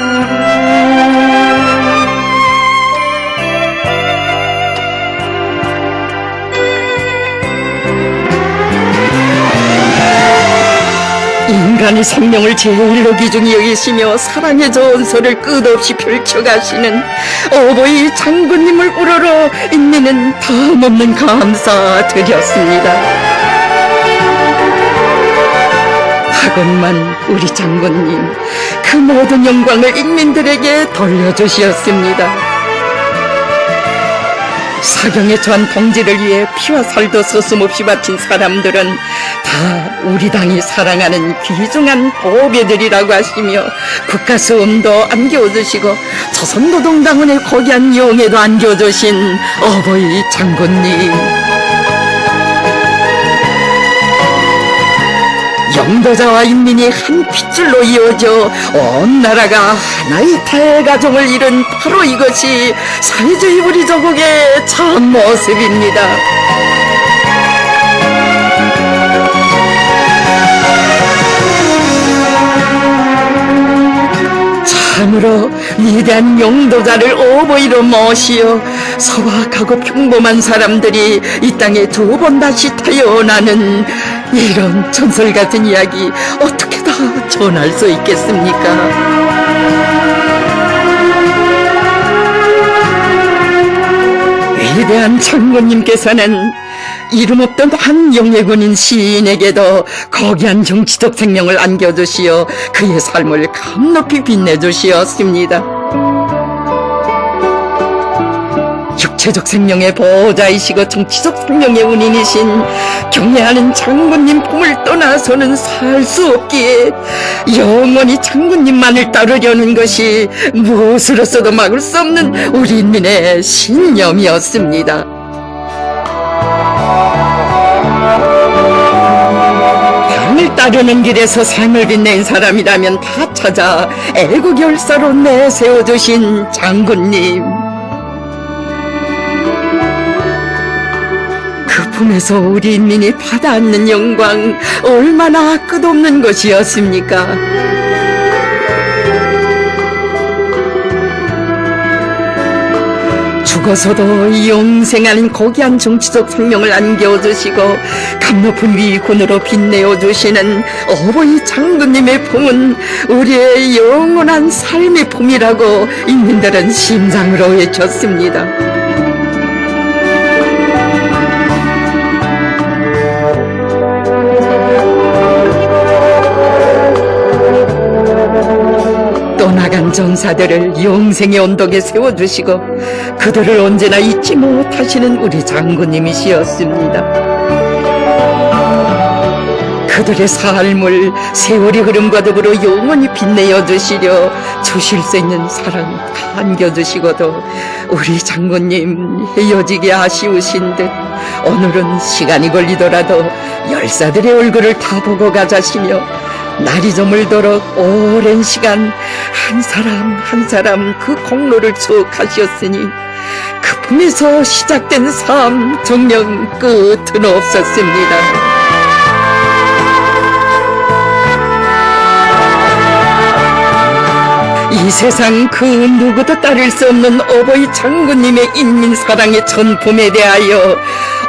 인간의 생명을 제일로 귀중히 여기시며 사랑의 전설을 끝없이 펼쳐가시는 어버이 장군님을 우러러 인민은 더없는 감사드렸습니다. 하건만 우리 장군님 그 모든 영광을 인민들에게 돌려주시었습니다. 사경에 처한 동지를 위해 피와 살도 서슴없이 바친 사람들은 다 우리 당이 사랑하는 귀중한 보배들이라고 하시며 국가수험도 안겨주시고 조선노동당원의 고귀한 영예도 안겨주신 어버이 장군님, 영도자와 인민이 한 핏줄로 이어져 온 나라가 하나의 대가족을 이룬 바로 이것이 사회주의 우리 조국의 참 모습입니다. 참으로 위대한 영도자를 어버이로 모시어 소박하고 평범한 사람들이 이 땅에 두 번 다시 태어나는 이런 전설 같은 이야기 어떻게 다 전할 수 있겠습니까? 위대한 장군님께서는 이름 없던 한 영예군인 시인에게도 거대한 정치적 생명을 안겨주시어 그의 삶을 감높이 빛내주시었습니다. 육체적 생명의 보호자이시고 정치적 생명의 운인이신 경애하는 장군님 품을 떠나서는 살 수 없기에 영원히 장군님만을 따르려는 것이 무엇으로서도 막을 수 없는 우리 인민의 신념이었습니다. 당을 따르는 길에서 삶을 빛낸 사람이라면 다 찾아 애국열사로 내세워주신 장군님. 그 품에서 우리 인민이 받아안는 영광 얼마나 끝없는 것이었습니까? 죽어서도 영생하는 고귀한 정치적 생명을 안겨주시고 감높은 위군으로 빛내어주시는 어버이 장군님의 품은 우리의 영원한 삶의 품이라고 인민들은 심장으로 외쳤습니다. 떠나간 전사들을 영생의 언덕에 세워주시고 그들을 언제나 잊지 못하시는 우리 장군님이시였습니다. 그들의 삶을 세월의 흐름과 더불어 영원히 빛내어 주시려 주실 수 있는 사랑 다 안겨주시고도 우리 장군님 헤어지기 아쉬우신 듯 오늘은 시간이 걸리더라도 열사들의 얼굴을 다 보고 가자시며 날이 저물도록 오랜 시간 한 사람 한 사람 그 공로를 쭉 하셨으니 그 품에서 시작된 삶 정녕 끝은 없었습니다. 이 세상 그 누구도 따를 수 없는 어버이 장군님의 인민사랑의 전품에 대하여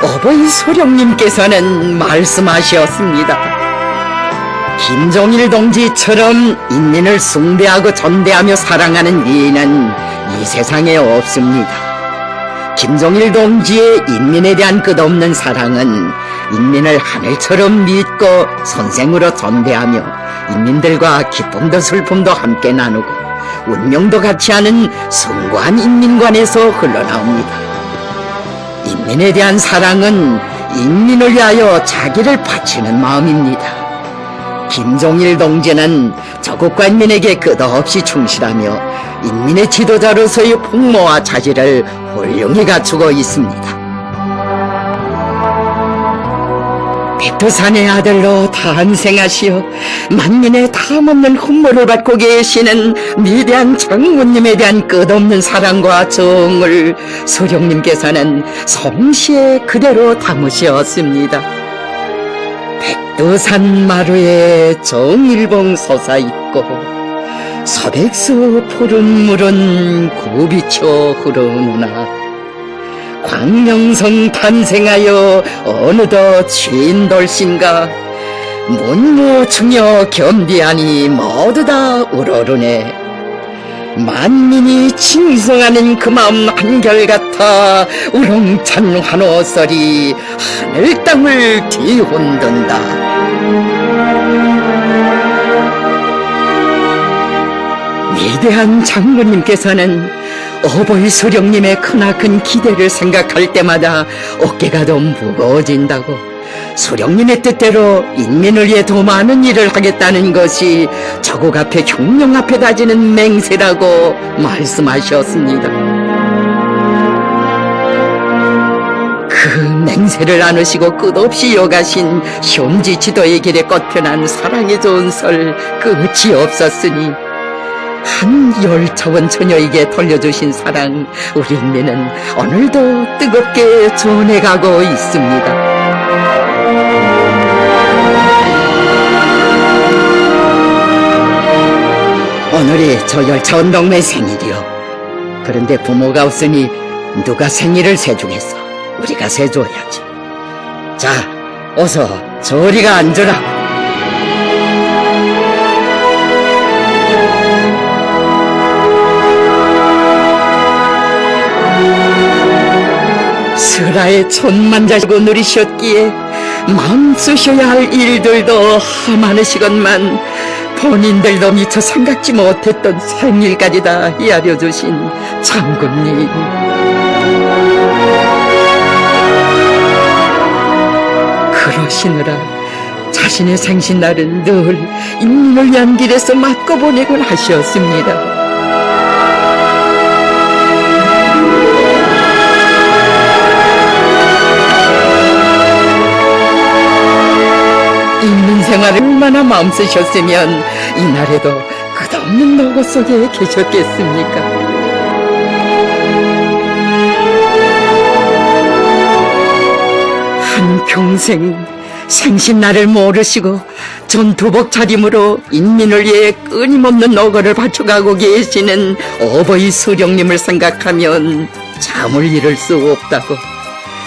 어버이 소령님께서는 말씀하셨습니다. 김종일 동지처럼 인민을 숭배하고 전대하며 사랑하는 미인은 이 세상에 없습니다. 김종일 동지의 인민에 대한 끝없는 사랑은 인민을 하늘처럼 믿고 선생으로 전대하며 인민들과 기쁨도 슬픔도 함께 나누고 운명도 같이 하는 숭고한 인민관에서 흘러나옵니다. 인민에 대한 사랑은 인민을 위하여 자기를 바치는 마음입니다. 김종일 동지는 조국과 인민에게 끝없이 충실하며 인민의 지도자로서의 풍모와 자질을 훌륭히 갖추고 있습니다. 백두산의 아들로 탄생하시어 만민의 다함없는 훈모를 받고 계시는 위대한 장군님에 대한 끝없는 사랑과 정을 소령님께서는 성시에 그대로 담으셨습니다. 백두산 마루에 정일봉 솟아있고 서백수 푸른 물은 굽이쳐 흐르누나 광명성 탄생하여 어느덧 쉰돌신가 문무충여 겸비하니 모두 다 우러르네. 만민이 칭송하는 그 마음 한결같아 우렁찬 환호설이 하늘 땅을 뒤흔든다. 위대한 장군님께서는 어버이 소령님의 크나큰 기대를 생각할 때마다 어깨가 더 무거워진다고 소령님의 뜻대로 인민을 위해 더 많은 일을 하겠다는 것이 저국 앞에 혁명 앞에 다지는 맹세라고 말씀하셨습니다. 그 맹세를 안으시고 끝없이 이어가신 현지 지도의 길에 꽃펴난 사랑의 전설 끝이 없었으니 한 열차원 처녀에게 돌려주신 사랑 우리 인민은 오늘도 뜨겁게 전해가고 있습니다. 오늘이 저 열차원 동무의 생일이요. 그런데 부모가 없으니 누가 생일을 세주겠어. 우리가 세줘야지. 자, 어서 저리가 앉으라. 슬하에 천만자시고 누리셨기에 마음 쓰셔야 할 일들도 많으시건만 본인들도 미처 생각지 못했던 생일까지 다 헤아려 주신 장군님. 하시느라 자신의 생신날은 늘 인민을 위한 길에서 맞고 보내곤 하시었습니다. 인민 생활을 얼마나 마음 쓰셨으면 이날에도 끝없는 노고 속에 계셨겠습니까? 한평생 생신날을 모르시고 전투복 차림으로 인민을 위해 끊임없는 노고를 바쳐가고 계시는 어버이 수령님을 생각하면 잠을 이룰 수 없다고,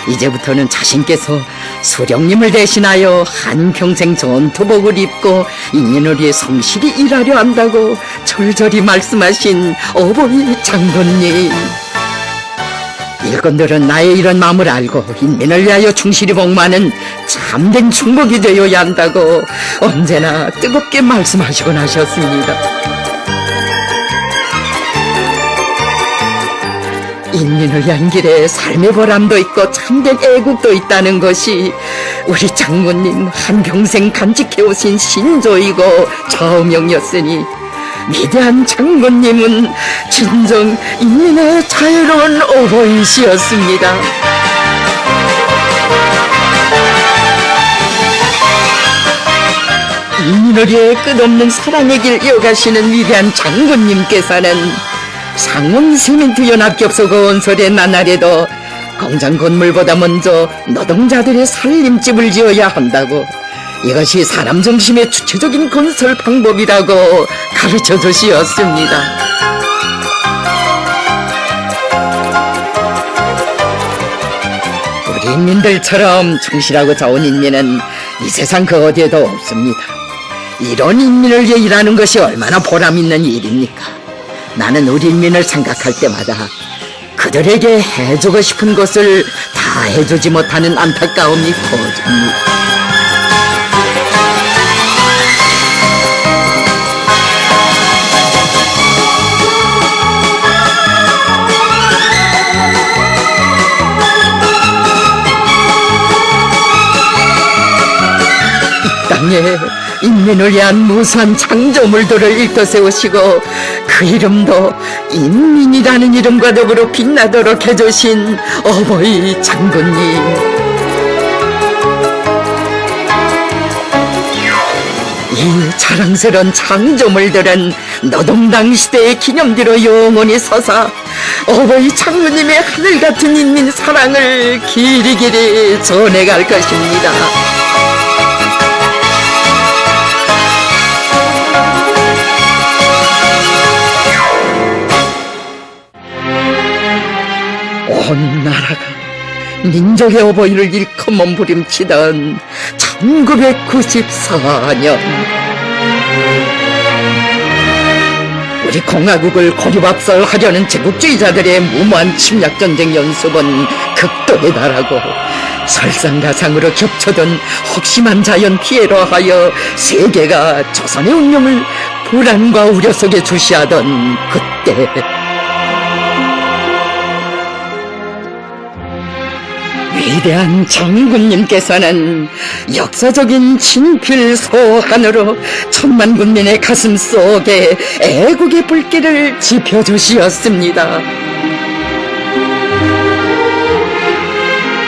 이제부터는 자신께서 수령님을 대신하여 한평생 전투복을 입고 인민을 위해 성실히 일하려 한다고 절절히 말씀하신 어버이 장군님. 일꾼들은 나의 이런 마음을 알고 인민을 위하여 충실히 복무하는 참된 충복이 되어야 한다고 언제나 뜨겁게 말씀하시곤 하셨습니다. 인민을 위한 길에 삶의 보람도 있고 참된 애국도 있다는 것이 우리 장군님 한평생 간직해오신 신조이고 좌우명이었으니, 위대한 장군님은 진정 인민의 자유로운 어버이시였습니다. 인민을 위해 끝없는 사랑의 길 이어가시는 위대한 장군님께서는 상원 시민트 연합격소 건설의 나날에도 공장 건물보다 먼저 노동자들의 살림집을 지어야 한다고, 이것이 사람 중심의 주체적인 건설 방법이라고 가르쳐 주시었습니다. 우리 인민들처럼 충실하고 좋은 인민은 이 세상 그 어디에도 없습니다. 이런 인민을 위해 일하는 것이 얼마나 보람 있는 일입니까? 나는 우리 인민을 생각할 때마다 그들에게 해주고 싶은 것을 다 해주지 못하는 안타까움이 커집니다. 땅에 인민을 위한 무수한 창조물들을 일떠 세우시고 그 이름도 인민이라는 이름과 더불어 빛나도록 해주신 어버이 장군님. 이 자랑스러운 창조물들은 노동당 시대의 기념비로 영원히 서사 어버이 장군님의 하늘같은 인민 사랑을 길이길이 전해갈 것입니다. 온 나라가 민족의 어버이를 잃고 몸부림치던 1994년, 우리 공화국을 고립압살하려는 제국주의자들의 무모한 침략전쟁 연습은 극도에 달하고 설상가상으로 겹쳐든 혹심한 자연 피해로 하여 세계가 조선의 운명을 불안과 우려 속에 주시하던 그때, 위대한 장군님께서는 역사적인 친필 소한으로 천만 군민의 가슴 속에 애국의 불길을 지펴주시었습니다.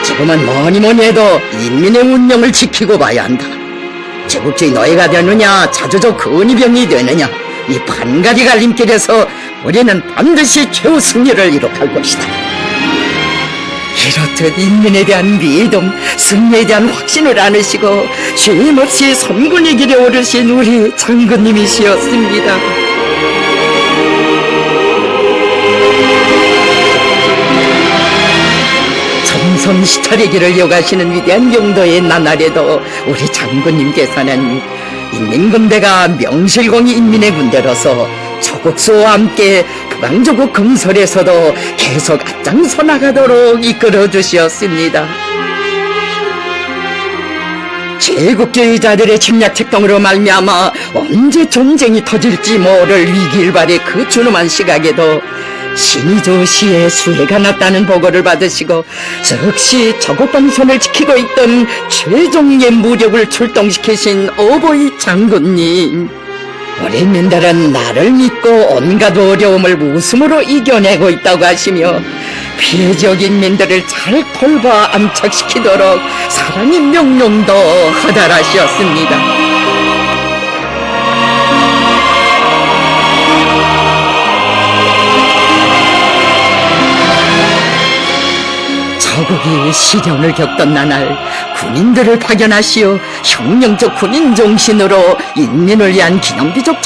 지금은 뭐니 해도 인민의 운명을 지키고 봐야 한다. 제국주의 노예가 되느냐 자주적 근위병이 되느냐, 이 반가리 갈림길에서 우리는 반드시 최후 승리를 이룩할 것이다. 이렇듯 인민에 대한 믿음, 승리에 대한 확신을 안으시고 쉼없이 선군의 길에 오르신 우리 장군님이시었습니다. 정선 시찰의 길을 이어가시는 위대한 용도의 나날에도 우리 장군님께서는 인민군대가 명실공히 인민의 군대로서 조국수와 함께 북왕조국 건설에서도 계속 앞장서 나가도록 이끌어 주셨습니다. 제국주의자들의 침략 책동으로 말미암아 언제 전쟁이 터질지 모를 위기일발의 그 준엄한 시각에도 신이 좋으시에 수해가 났다는 보고를 받으시고 즉시 저곡방 손을 지키고 있던 최종의 무력을 출동시키신 오보이 장군님. 우리 민들은 나를 믿고 온갖 어려움을 웃음으로 이겨내고 있다고 하시며 피해 지역 인민들을 잘 돌봐 안착시키도록 사랑의 명령도 하달하셨습니다. 저국이 시련을 겪던 나날 군인들을 파견하시어 혁명적 군인 정신으로 인민을 위한 기념비적